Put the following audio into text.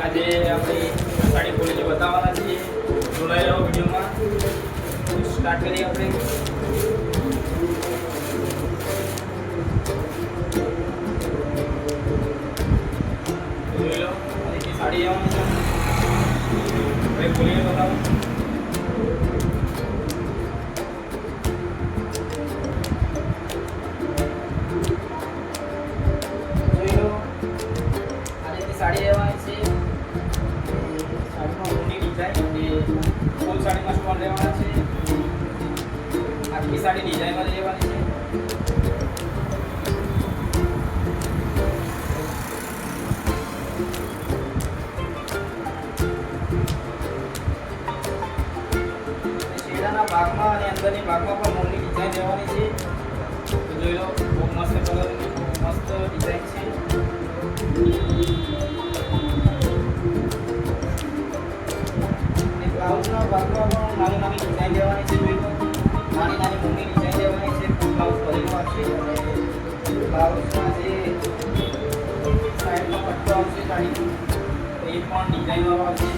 આજે આપણે સાડી ખોલીને બતાવવાના છીએ. જોડાઈ રહો વિડીયોમાં. સ્ટાર્ટ કરીએ આપણે. જોઈ લો આ રીતે સાડી આવવાની છે. હવે ખોલીને બતાવો. સાડી લેવાની છે. સાડીમાં ઊની ડિઝાઇન જે ફૂલ સાડીમાં સ્ટોન લેવાના છે. આખી સાડી ડિઝાઇનમાં લેવાની છે. શેડાના ભાગમાં અને અંદરની ભાગમાં પણ ઊની ડિઝાઇન લેવાની છે. તો જોઈ લો બહુ મસ્ત કલરની મસ્ત ડિઝાઇન છે. બ્લાઉઝના ભાગમાં પણ નાની નાની ડિઝાઇન લેવાની છે. નાની નાની ઊની ડિઝાઇન લેવાની છે. બ્લાઉઝ ભરેલું આવશે અને બ્લાઉઝમાં જે સાઈડમાં પટ્ટો આવશે સાડી એ પણ ડિઝાઇનવાળો આવશે.